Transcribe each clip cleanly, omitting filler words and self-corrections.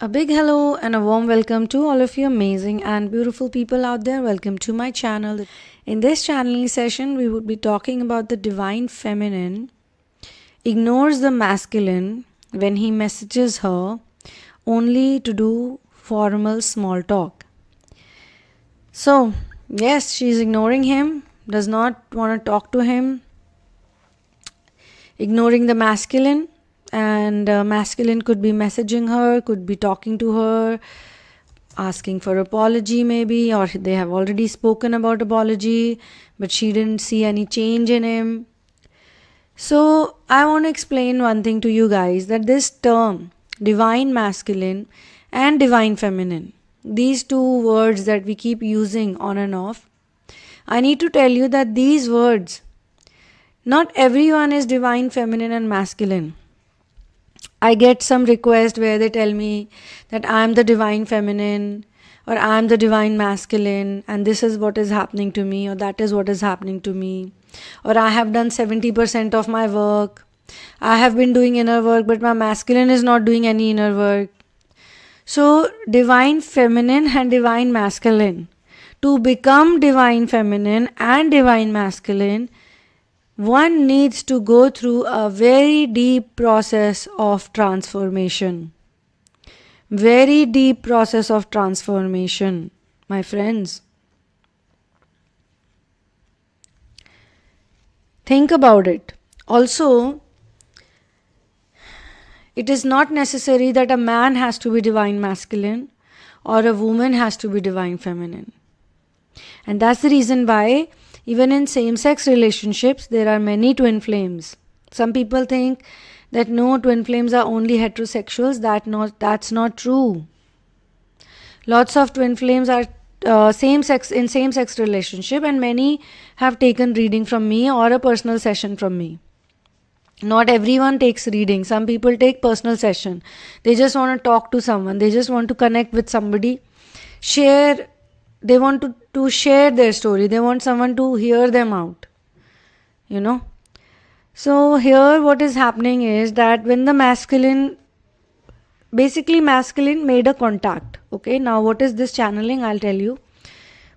A big hello and a warm welcome to all of you amazing and beautiful people out there. Welcome to my channel. In this channeling session, we would be talking about the divine feminine ignores the masculine when he messages her only to do formal small talk. So, yes, she's ignoring him, does not want to talk to him, ignoring the masculine. And masculine could be messaging her, could be talking to her, asking for apology maybe, or they have already spoken about apology, but she didn't see any change in him. So I want to explain one thing to you guys, that this term, divine masculine and divine feminine, these two words that we keep using on and off, I need to tell you that these words, not everyone is divine feminine and masculine. I get some request where they tell me that I am the divine feminine or I am the divine masculine and this is what is happening to me or that is what is happening to me, or I have done 70% of my work, I have been doing inner work but my masculine is not doing any inner work. So divine feminine and divine masculine, to become divine feminine and divine masculine, one needs to go through a very deep process of transformation. Very deep process of transformation, my friends. Think about it. Also, it is not necessary that a man has to be divine masculine or a woman has to be divine feminine. And that's the reason why even in same-sex relationships, there are many twin flames. Some people think that no, twin flames are only heterosexuals. That's not true. Lots of twin flames are same-sex relationship, and many have taken reading from me or a personal session from me. Not everyone takes reading. Some people take personal session. They just want to talk to someone. They just want to connect with somebody, share. They want to share their story. They want someone to hear them out. So here what is happening is that when the masculine made a contact. Okay, now what is this channeling? I'll tell you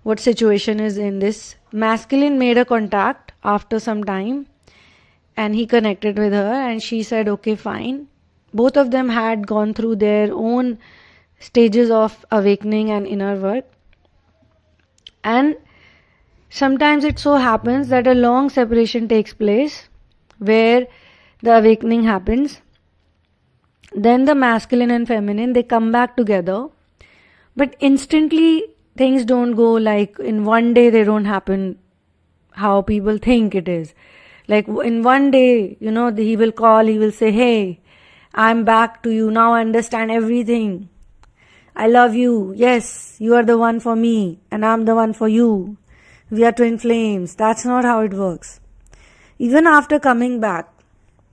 what situation is in this. Masculine made a contact after some time and he connected with her and she said, okay, fine. Both of them had gone through their own stages of awakening and inner work. And sometimes it so happens that a long separation takes place where the awakening happens. Then the masculine and feminine, they come back together. But instantly things don't go like in one day, they don't happen how people think it is. Like in one day, he will call, he will say, hey, I'm back to you. Now I understand everything. I love you. Yes, you are the one for me and I'm the one for you. We are twin flames. That's not how it works. Even after coming back,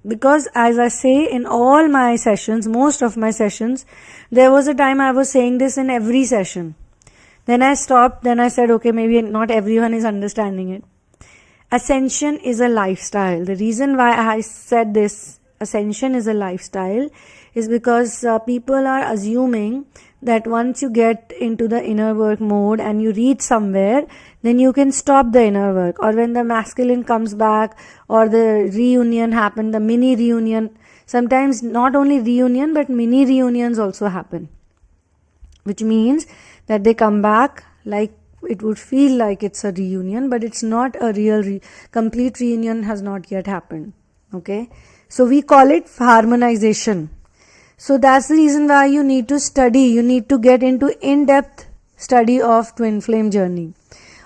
because as I say in all my sessions, most of my sessions, there was a time I was saying this in every session. Then I stopped. Then I said, okay, maybe not everyone is understanding it. Ascension is a lifestyle. The reason why I said this, ascension is a lifestyle, is because people are assuming that once you get into the inner work mode and you reach somewhere, then you can stop the inner work. Or when the masculine comes back or the reunion happen, the mini reunion, sometimes not only reunion but mini reunions also happen. Which means that they come back like it would feel like it's a reunion, but it's not a real complete reunion has not yet happened. Okay, so we call it harmonization. So that's the reason why you need to study. You need to get into in-depth study of twin flame journey.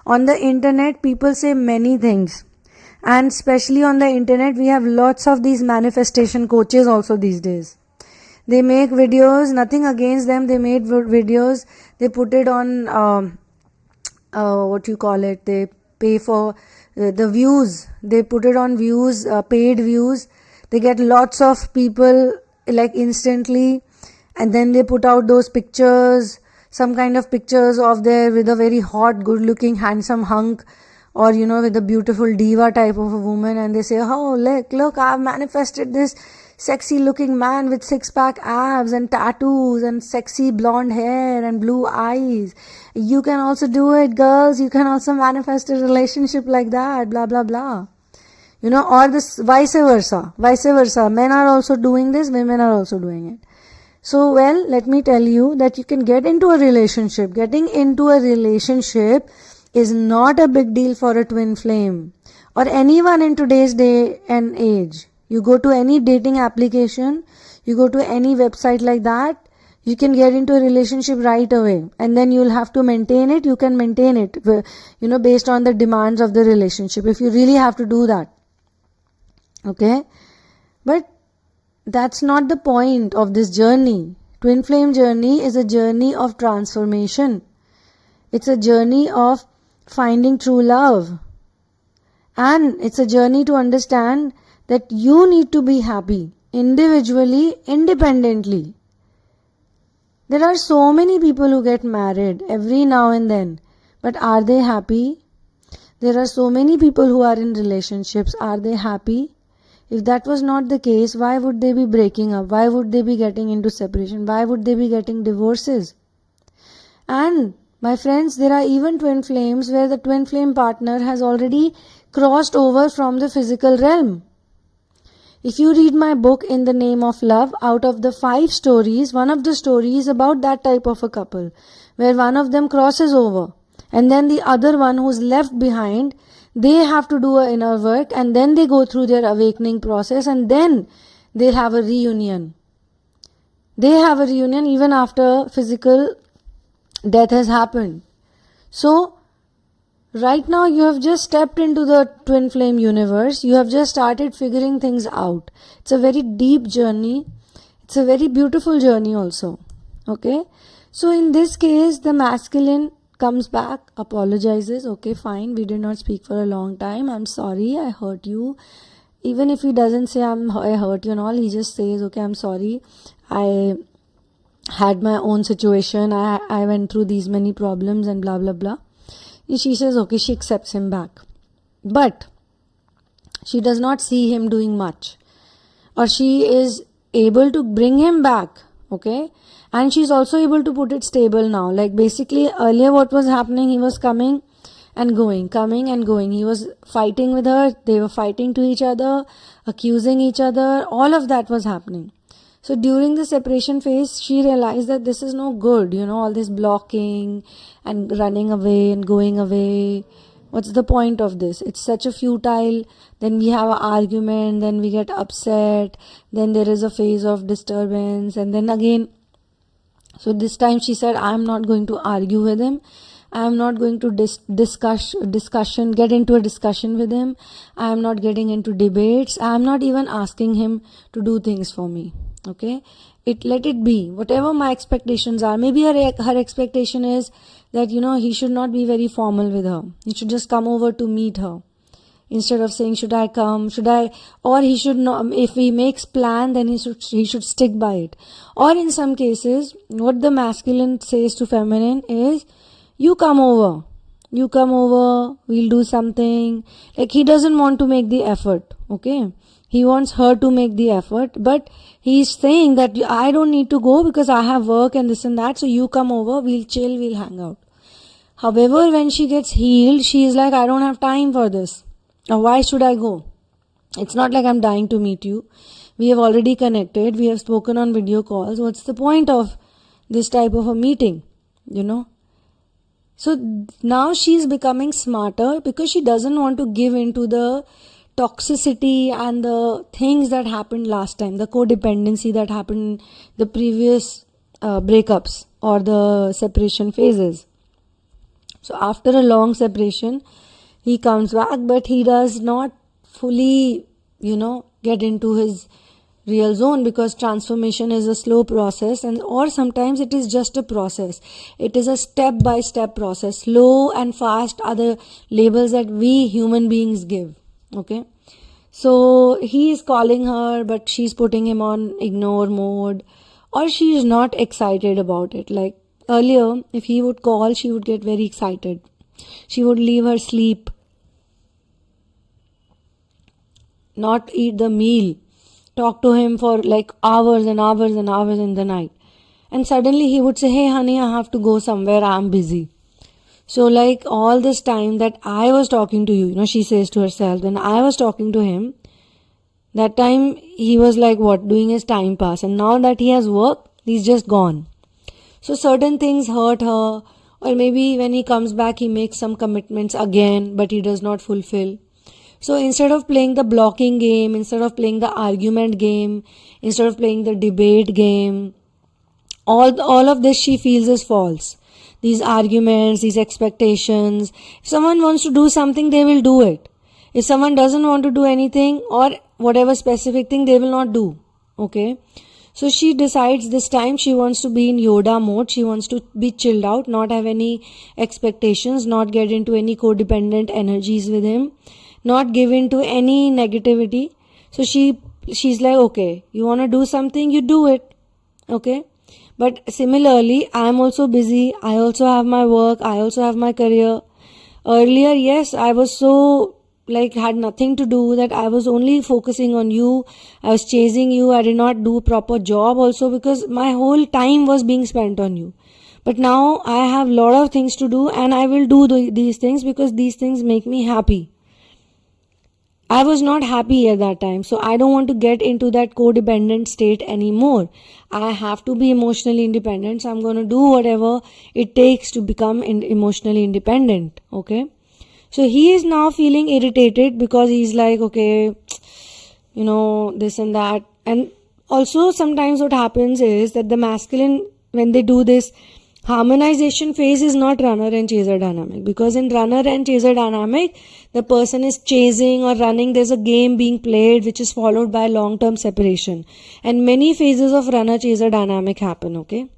On the internet, people say many things. And especially on the internet, we have lots of these manifestation coaches also these days. They make videos, nothing against them. They made videos. They put it on, they pay for the views. They put it on views, paid views. They get lots of people like instantly, and then they put out those pictures, some kind of pictures of there with a very hot, good looking, handsome hunk, or with a beautiful diva type of a woman, and they say, oh look, I've manifested this sexy looking man with six-pack abs and tattoos and sexy blonde hair and blue eyes. You can also do it, girls. You can also manifest a relationship like that, blah, blah, blah. Or this vice versa. Vice versa. Men are also doing this, women are also doing it. So, well, let me tell you that you can get into a relationship. Getting into a relationship is not a big deal for a twin flame or anyone in today's day and age. You go to any dating application, you go to any website like that, you can get into a relationship right away. And then you'll have to maintain it. You can maintain it, based on the demands of the relationship, if you really have to do that. Okay? But that's not the point of this journey. Twin flame journey is a journey of transformation. It's a journey of finding true love. And it's a journey to understand that you need to be happy individually, independently. There are so many people who get married every now and then, but are they happy? There are so many people who are in relationships. Are they happy? If that was not the case, why would they be breaking up? Why would they be getting into separation? Why would they be getting divorces? And my friends, there are even twin flames where the twin flame partner has already crossed over from the physical realm. If you read my book In the Name of Love, out of the 5 stories, one of the stories is about that type of a couple, where one of them crosses over and then the other one who's left behind, they have to do an inner work and then they go through their awakening process and then they'll have a reunion. They have a reunion even after physical death has happened. So, right now you have just stepped into the twin flame universe. You have just started figuring things out. It's a very deep journey. It's a very beautiful journey also. Okay. So in this case, the masculine comes back, apologizes. Okay, fine. We did not speak for a long time. I'm sorry. I hurt you. Even if he doesn't say I hurt you and all, he just says, okay, I'm sorry. I had my own situation. I went through these many problems and blah, blah, blah. She says, okay, she accepts him back. But she does not see him doing much. Or she is able to bring him back. Okay. And she's also able to put it stable now. Like basically earlier what was happening, he was coming and going. He was fighting with her. They were fighting to each other, accusing each other. All of that was happening. So during the separation phase, she realized that this is no good, all this blocking and running away and going away. What's the point of this? It's such a futile. Then we have an argument, then we get upset, then there is a phase of disturbance, and then again. So this time she said, I'm not going to argue with him. I'm not going to get into a discussion with him. I'm not getting into debates. I'm not even asking him to do things for me. Okay, let it be. Whatever my expectations are, maybe her expectation is that, he should not be very formal with her. He should just come over to meet her. Instead of saying, should I come? Or he should not, if he makes plan, then he should stick by it. Or in some cases, what the masculine says to feminine is, you come over, we'll do something. Like he doesn't want to make the effort. Okay. He wants her to make the effort, but he's saying that I don't need to go because I have work and this and that. So you come over, we'll chill, we'll hang out. However, when she gets healed, she is like, I don't have time for this. Or why should I go? It's not like I'm dying to meet you. We have already connected. We have spoken on video calls. What's the point of this type of a meeting? So now she's becoming smarter because she doesn't want to give into the toxicity and the things that happened last time, the codependency that happened in the previous breakups or the separation phases. So after a long separation, he comes back, but he does not fully, get into his real zone because transformation is a slow process or sometimes it is just a process. It is a step-by-step process. Slow and fast are the labels that we human beings give. Okay, so he is calling her, but she's putting him on ignore mode, or she is not excited about it. Like earlier, if he would call, she would get very excited. She would leave her sleep, not eat the meal, talk to him for like hours and hours and hours in the night. And suddenly he would say, hey honey, I have to go somewhere, I'm busy. So like all this time that I was talking to you, she says to herself, when I was talking to him, that time he was like doing his time pass. And now that he has work, he's just gone. So certain things hurt her, or maybe when he comes back, he makes some commitments again, but he does not fulfill. So instead of playing the blocking game, instead of playing the argument game, instead of playing the debate game, all of this she feels is false. These arguments, these expectations. If someone wants to do something, they will do it. If someone doesn't want to do anything or whatever specific thing, they will not do. Okay. So she decides this time she wants to be in Yoda mode. She wants to be chilled out, not have any expectations, not get into any codependent energies with him, not give in to any negativity. So she's like, okay, you want to do something, you do it. Okay. But similarly, I am also busy. I also have my work. I also have my career. Earlier, yes, I was so had nothing to do, that I was only focusing on you. I was chasing you. I did not do proper job also because my whole time was being spent on you. But now I have a lot of things to do, and I will do these things because these things make me happy. I was not happy at that time, so I don't want to get into that codependent state anymore. I have to be emotionally independent, so I'm going to do whatever it takes to become emotionally independent. Okay. So he is now feeling irritated because he's like, okay, this and that. And also sometimes what happens is that the masculine, when they do this harmonization phase, is not runner and chaser dynamic. Because in runner and chaser dynamic, the person is chasing or running. There's a game being played which is followed by long-term separation. And many phases of runner-chaser dynamic happen, okay?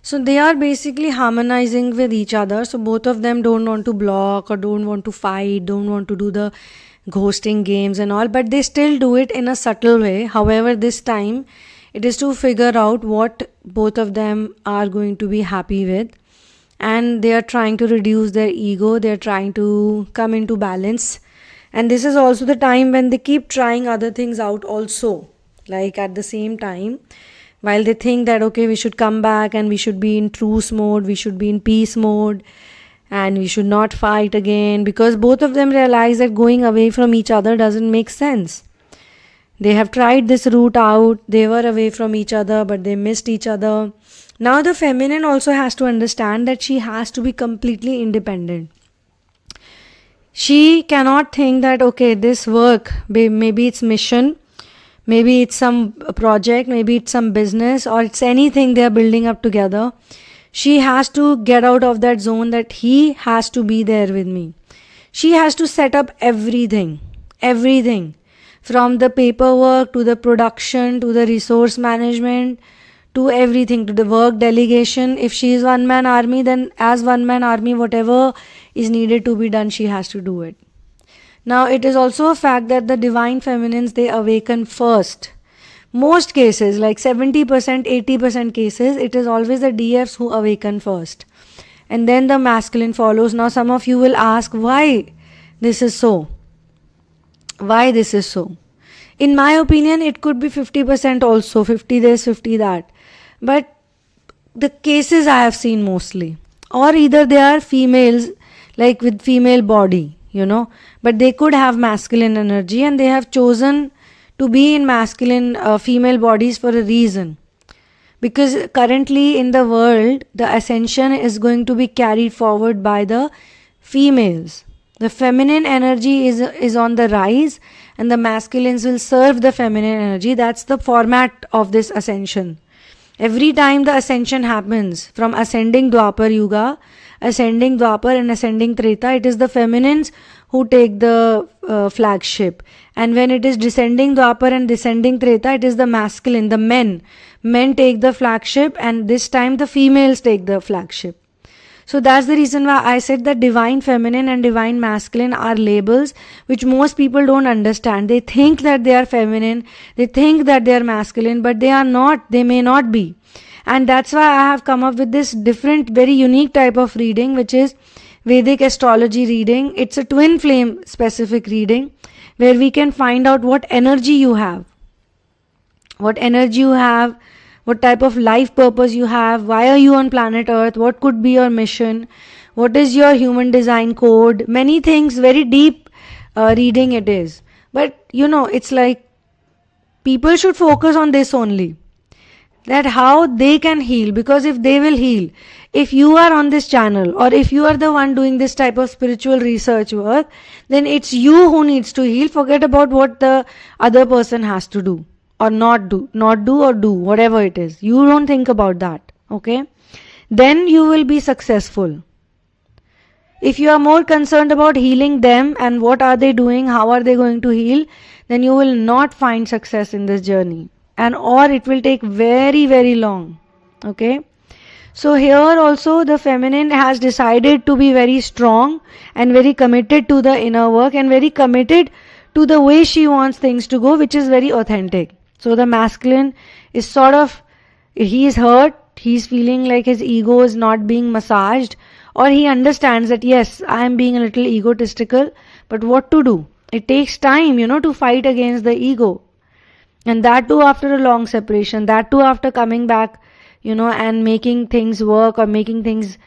So they are basically harmonizing with each other. So both of them don't want to block or don't want to fight, don't want to do the ghosting games and all, but they still do it in a subtle way. However, this time it is to figure out what both of them are going to be happy with. And they are trying to reduce their ego. They are trying to come into balance. And this is also the time when they keep trying other things out also. Like at the same time, while they think that, okay, we should come back and we should be in truce mode, we should be in peace mode, and we should not fight again, because both of them realize that going away from each other doesn't make sense. They have tried this route out, they were away from each other, but they missed each other. Now the feminine also has to understand that she has to be completely independent. She cannot think that, okay, this work, maybe it's mission, maybe it's some project, maybe it's some business, or it's anything they are building up together. She has to get out of that zone that he has to be there with me. She has to set up everything. From the paperwork to the production to the resource management to everything, to the work delegation. If she is one-man army, then as one-man army, whatever is needed to be done, she has to do it. Now, it is also a fact that the divine feminines, they awaken first. Most cases, like 70%, 80% cases, it is always the DFs who awaken first. And then the masculine follows. Now, some of you will ask, why this is so? Why this is so? In my opinion, it could be 50% also, 50 this, 50 that. But the cases I have seen mostly, or either they are females, like with female body, but they could have masculine energy and they have chosen to be in masculine female bodies for a reason. Because currently in the world, the ascension is going to be carried forward by the females. The feminine energy is on the rise and the masculines will serve the feminine energy. That's the format of this ascension. Every time the ascension happens, from ascending Dwapar Yuga, ascending Dwapar and ascending Treta, it is the feminines who take the flagship. And when it is descending Dwapar and descending Treta, it is the masculine, the men. Men take the flagship, and this time the females take the flagship. So that's the reason why I said that divine feminine and divine masculine are labels which most people don't understand. They think that they are feminine, they think that they are masculine, but they are not, they may not be. And that's why I have come up with this different, very unique type of reading, which is Vedic astrology reading. It's a twin flame specific reading where we can find out what energy you have. what energy you have, what type of life purpose you have, why are you on planet Earth, what could be your mission, what is your human design code, many things, very deep reading it is. But it's like people should focus on this only, that how they can heal, because if they will heal, if you are on this channel or if you are the one doing this type of spiritual research work, then it's you who needs to heal. Forget about what the other person has to do or not do or do, whatever it is. You don't think about that, okay? Then you will be successful. If you are more concerned about healing them and what are they doing, how are they going to heal, then you will not find success in this journey, and or it will take very, very long. Okay, so here also the feminine has decided to be very strong and very committed to the inner work and very committed to the way she wants things to go, which is very authentic. So the masculine is sort of, he is hurt, he's feeling like his ego is not being massaged, or he understands that yes, I am being a little egotistical, but what to do? It takes time, to fight against the ego. And that too after a long separation, that too after coming back, and making things work, or making things,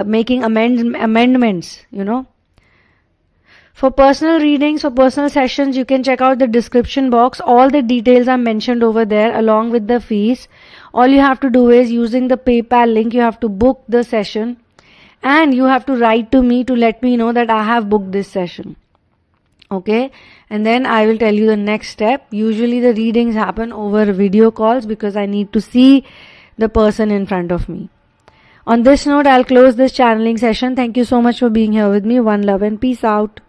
making amendments, For personal readings or personal sessions, you can check out the description box. All the details are mentioned over there along with the fees. All you have to do is, using the PayPal link, you have to book the session. And you have to write to me to let me know that I have booked this session. Okay, and then I will tell you the next step. Usually the readings happen over video calls because I need to see the person in front of me. On this note, I'll close this channeling session. Thank you so much for being here with me. One love and peace out.